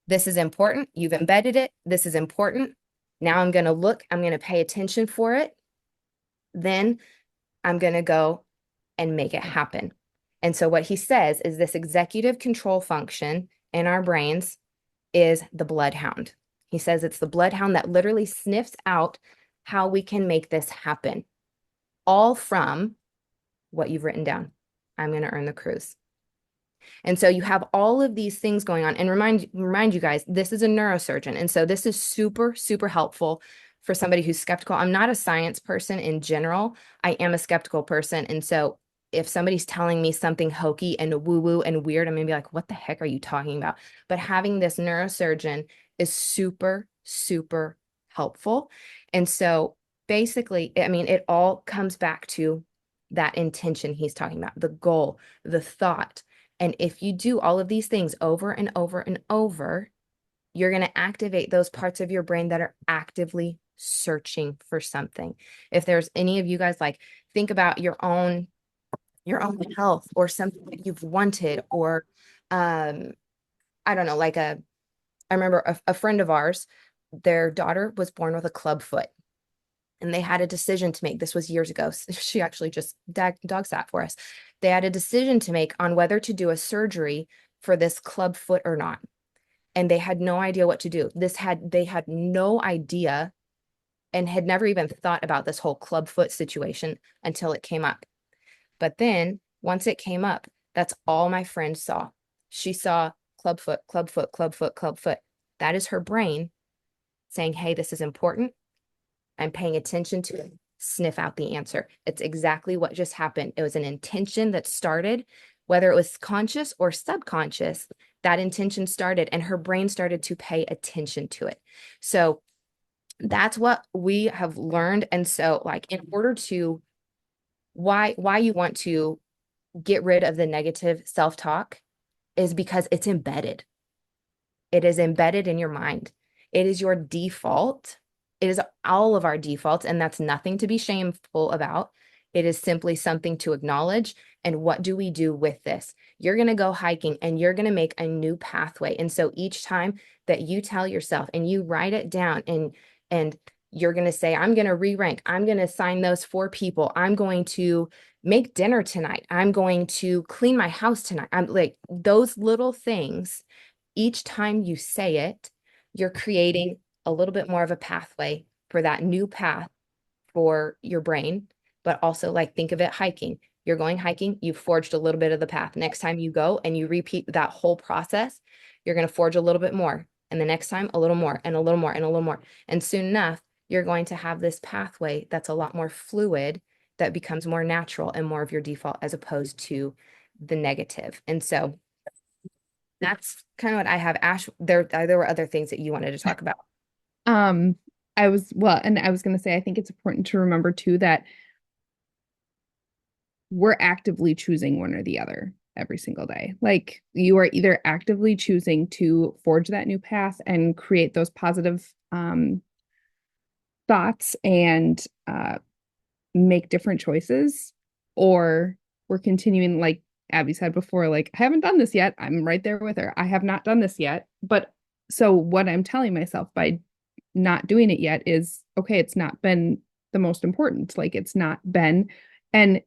this is important, you've embedded it, this is important. Now I'm going to look, I'm going to pay attention for it. Then I'm going to go and make it happen. And so what he says is this executive control function in our brains is the bloodhound. He says it's the bloodhound that literally sniffs out how we can make this happen. All from what you've written down. I'm going to earn the cruise. And so you have all of these things going on. And remind you guys, this is a neurosurgeon. And so this is super, super helpful for somebody who's skeptical. I'm not a science person in general. I am a skeptical person. And so if somebody's telling me something hokey and woo-woo and weird, I'm gonna be like, what the heck are you talking about? But having this neurosurgeon is super, super helpful. And so basically, I mean, it all comes back to that intention he's talking about, the goal, the thought. And if you do all of these things over and over and over, you're going to activate those parts of your brain that are actively searching for something. If there's any of you guys like think about your own health or something that you've wanted, or I don't know, like I remember a friend of ours, their daughter was born with a club foot. and they had a decision to make. This was years ago. She actually just dog sat for us. They had a decision to make on whether to do a surgery for this club foot or not. And they had no idea what to do. They had no idea and had never even thought about this whole club foot situation until it came up. But then once it came up, that's all my friend saw. She saw club foot, club foot, club foot, club foot. That is her brain saying, hey, this is important. I'm paying attention to it. Sniff out the answer. It's exactly what just happened. It was an intention that started, whether it was conscious or subconscious, that intention started and her brain started to pay attention to it. So that's what we have learned. And so like in order to why you want to get rid of the negative self-talk is because it's embedded. It is embedded in your mind. It is your default. It is all of our defaults, and that's nothing to be shameful about. It is simply something to acknowledge. And what do we do with this? You're going to go hiking and you're going to make a new pathway. And so each time that you tell yourself and you write it down and you're going to say, I'm going to re-rank. I'm going to assign those 4 people. I'm going to make dinner tonight. I'm going to clean my house tonight. I'm like those little things. Each time you say it, you're creating a little bit more of a pathway for that new path for your brain. But also like think of it hiking. You're going hiking, you've forged a little bit of the path. Next time you go and you repeat that whole process, you're going to forge a little bit more. And the next time, a little more and a little more and a little more. And soon enough, you're going to have this pathway that's a lot more fluid, that becomes more natural and more of your default as opposed to the negative. And so that's kind of what I have. Ash, there were other things that you wanted to talk about. Um, and I was going to say, I think it's important to remember too that we're actively choosing one or the other every single day. Like you are either actively choosing to forge that new path and create those positive thoughts and make different choices, or we're continuing, like Abby said before, like, I haven't done this yet. I'm right there with her. I have not done this yet. But so what I'm telling myself by not doing it yet is, okay, it's not been the most important. Like it's not been. And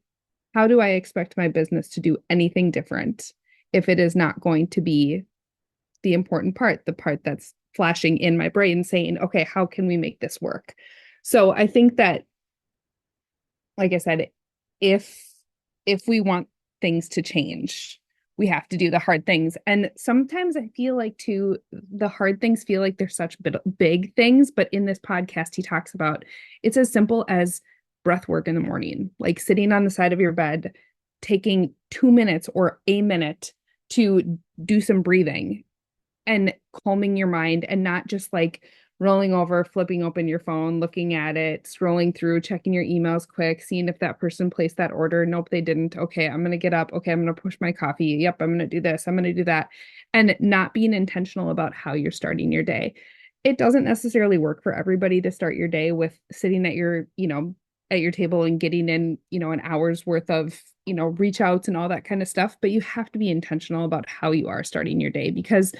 how do I expect my business to do anything different if it is not going to be the important part, the part that's flashing in my brain saying, okay, how can we make this work? So I think that, like I said, if we want things to change, we have to do the hard things. And sometimes I feel like too, the hard things feel like they're such big things, but in this podcast, he talks about it's as simple as breath work in the morning, like sitting on the side of your bed, taking 2 minutes or a minute to do some breathing and calming your mind, and not just like rolling over, flipping open your phone, looking at it, scrolling through, checking your emails quick, seeing if that person placed that order. Nope, they didn't. Okay, I'm going to get up. Okay, I'm going to push my coffee. Yep, I'm going to do this. I'm going to do that. And not being intentional about how you're starting your day. It doesn't necessarily work for everybody to start your day with sitting at your, at your table and getting in, an hour's worth of, reach outs and all that kind of stuff. But you have to be intentional about how you are starting your day, because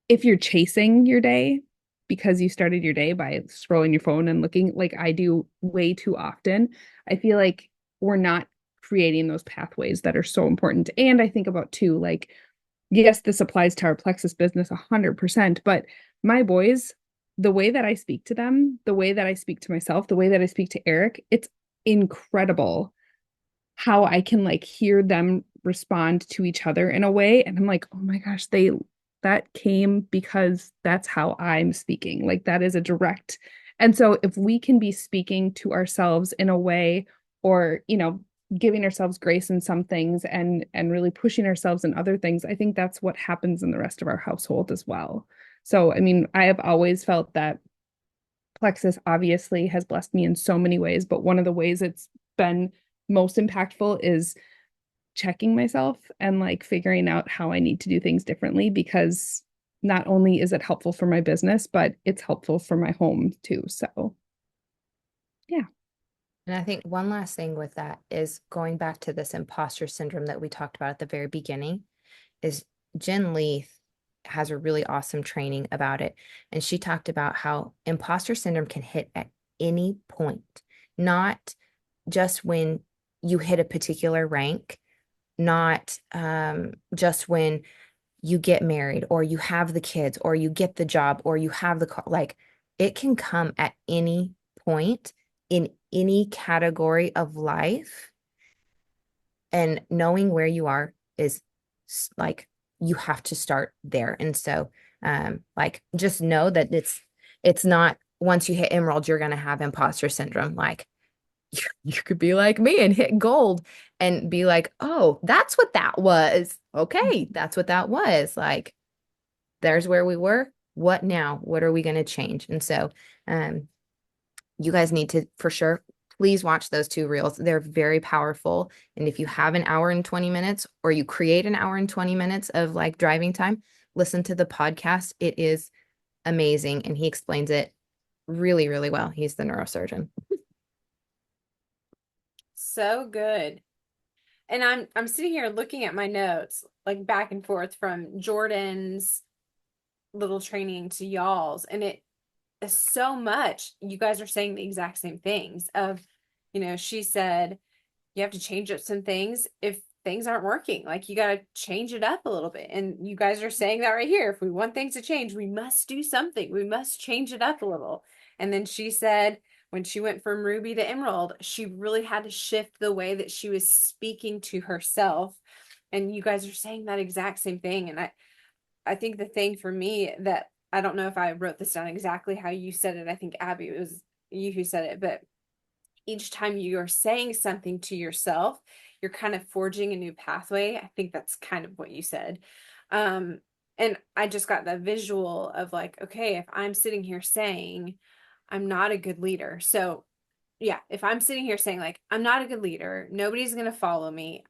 if you're chasing your day because you started your day by scrolling your phone and looking, like I do way too often, I feel like we're not creating those pathways that are so important. And I think about too, like, yes, this applies to our Plexus business 100%, but my boys, the way that I speak to them, the way that I speak to myself, the way that I speak to Eric, it's incredible how I can like hear them respond to each other in a way. And I'm like, oh my gosh, that came because that's how I'm speaking. Like that is a direct. And so if we can be speaking to ourselves in a way, or, giving ourselves grace in some things and really pushing ourselves in other things, I think that's what happens in the rest of our household as well. So, I mean, I have always felt that Plexus obviously has blessed me in so many ways, but one of the ways it's been most impactful is checking myself and like figuring out how I need to do things differently, because not only is it helpful for my business, but it's helpful for my home too. So, yeah. And I think one last thing with that is going back to this imposter syndrome that we talked about at the very beginning, is Jen Leith has a really awesome training about it. And she talked about how imposter syndrome can hit at any point, not just when you hit a particular rank, not just when you get married or you have the kids or you get the job or you have the car. Like it can come at any point in any category of life. And knowing where you are is like you have to start there. And so like just know that it's not once you hit emerald, you're gonna have imposter syndrome. Like you could be like me and hit gold and be like, oh, that's what that was. Okay, that's what that was. Like, there's where we were. What now? What are we going to change? And so, um, you guys need to for sure, please watch those two reels. They're very powerful. And if you have an hour and 20 minutes or you create an hour and 20 minutes of like driving time, listen to the podcast. It is amazing. And he explains it really, really well. He's the neurosurgeon. So good. And I'm sitting here looking at my notes, like back and forth from Jordan's little training to y'all's, and it is so much. You guys are saying the exact same things of, she said you have to change up some things if things aren't working. Like you got to change it up a little bit. And you guys are saying that right here. If we want things to change, we must do something. We must change it up a little. And then she said when she went from Ruby to Emerald, she really had to shift the way that she was speaking to herself. And you guys are saying that exact same thing. And I think the thing for me that I don't know if I wrote this down exactly how you said it. I think Abby, it was you who said it, but each time you are saying something to yourself, you're kind of forging a new pathway. I think that's kind of what you said. And I just got that visual of like, okay, if I'm sitting here saying I'm not a good leader. So yeah, if I'm sitting here saying like, I'm not a good leader, nobody's going to follow me,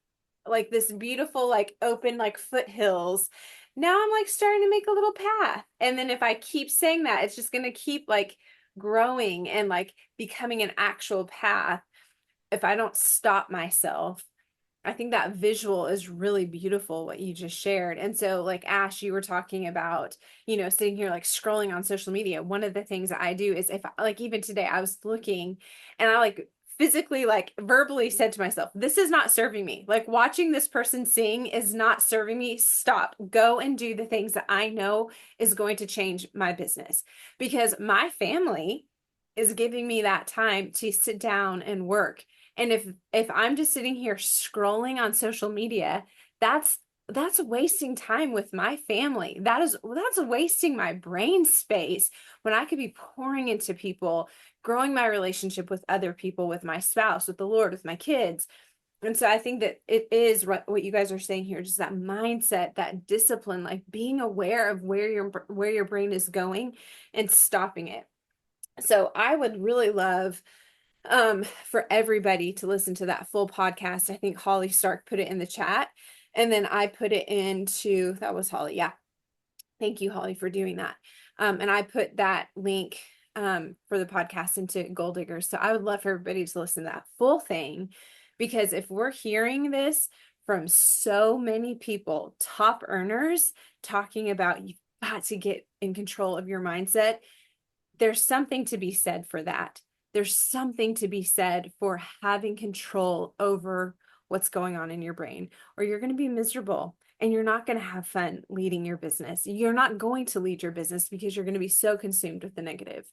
like this beautiful, like open, like foothills. Now I'm like starting to make a little path. And then if I keep saying that, it's just going to keep like growing and like becoming an actual path if I don't stop myself. I think that visual is really beautiful, what you just shared. And so, like Ash, you were talking about, sitting here like scrolling on social media. One of the things that I do is if like even today I was looking and I like physically, like verbally said to myself, this is not serving me. Like watching this person sing is not serving me. Stop. Go and do the things that I know is going to change my business because my family is giving me that time to sit down and work. And if I'm just sitting here scrolling on social media, that's wasting time with my family. That's wasting my brain space when I could be pouring into people, growing my relationship with other people, with my spouse, with the Lord, with my kids. And so I think that it is what you guys are saying here, just that mindset, that discipline, like being aware of where your brain is going and stopping it. So I would really love for everybody to listen to that full podcast. I think Holly Stark put it in the chat and then I put it into, that was Holly. Yeah. Thank you, Holly, for doing that. And I put that link for the podcast into Gold Diggers. So I would love for everybody to listen to that full thing because if we're hearing this from so many people, top earners talking about you've got to get in control of your mindset, there's something to be said for that. There's something to be said for having control over what's going on in your brain, or you're going to be miserable and you're not going to have fun leading your business. You're not going to lead your business because you're going to be so consumed with the negative.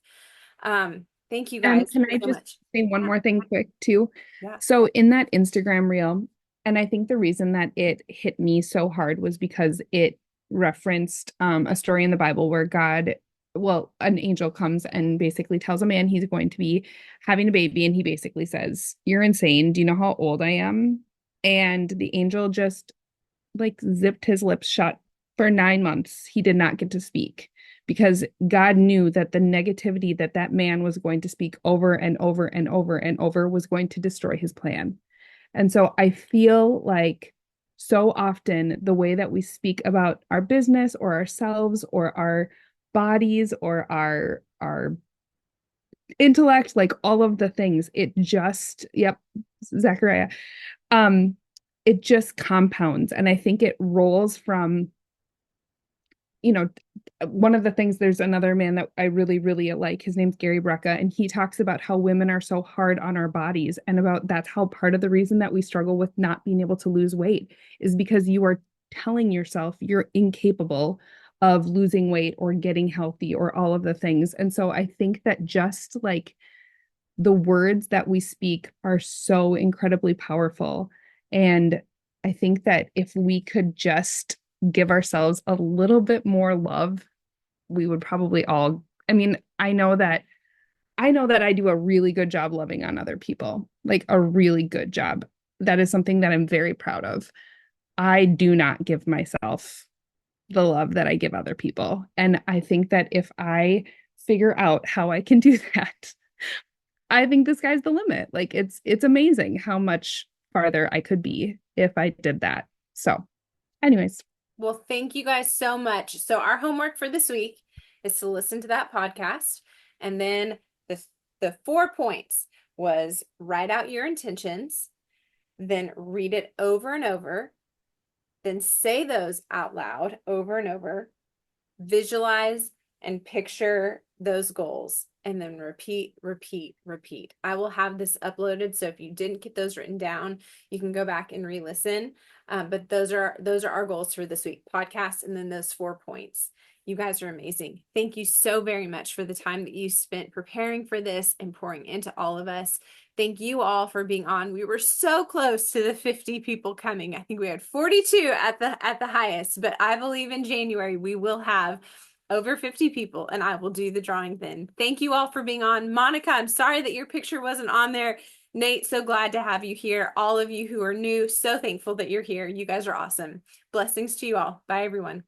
Thank you guys Can I so just much. say one Yeah. more thing quick too? Yeah. So in that Instagram reel, and I think the reason that it hit me so hard was because it referenced a story in the Bible where an angel comes and basically tells a man he's going to be having a baby, and he basically says, "You're insane. Do you know how old I am?" And the angel just like zipped his lips shut for 9 months. He did not get to speak because God knew that the negativity that that man was going to speak over and over and over and over was going to destroy his plan. And so I feel like so often the way that we speak about our business or ourselves or our bodies or our intellect, like all of the things, it just, yep, Zachariah, it just compounds. And I think it rolls from one of the things, there's another man that I really, really like. His name's Gary Brecka, and he talks about how women are so hard on our bodies and about that's how part of the reason that we struggle with not being able to lose weight is because you are telling yourself you're incapable of losing weight or getting healthy or all of the things. And so I think that just like the words that we speak are so incredibly powerful. And I think that if we could just give ourselves a little bit more love, we would probably all, I mean, I know that I do a really good job loving on other people, like a really good job. That is something that I'm very proud of. I do not give myself the love that I give other people. And I think that if I figure out how I can do that, I think the sky's the limit. Like it's amazing how much farther I could be if I did that. So, anyways, Well, thank you guys so much. So our homework for this week is to listen to that podcast. And then the 4 points was write out your intentions, then read it over and over, then say those out loud over and over, visualize and picture those goals, and then repeat, repeat, repeat. I will have this uploaded, so if you didn't get those written down, you can go back and re-listen. But those are our goals for this week, podcast, and then those 4 points. You guys are amazing. Thank you so very much for the time that you spent preparing for this and pouring into all of us. Thank you all for being on. We were so close to the 50 people coming. I think we had 42 at the highest, but I believe in January we will have over 50 people, and I will do the drawing then. Thank you all for being on. Monica, I'm sorry that your picture wasn't on there. Nate, so glad to have you here. All of you who are new, so thankful that you're here. You guys are awesome. Blessings to you all. Bye, everyone.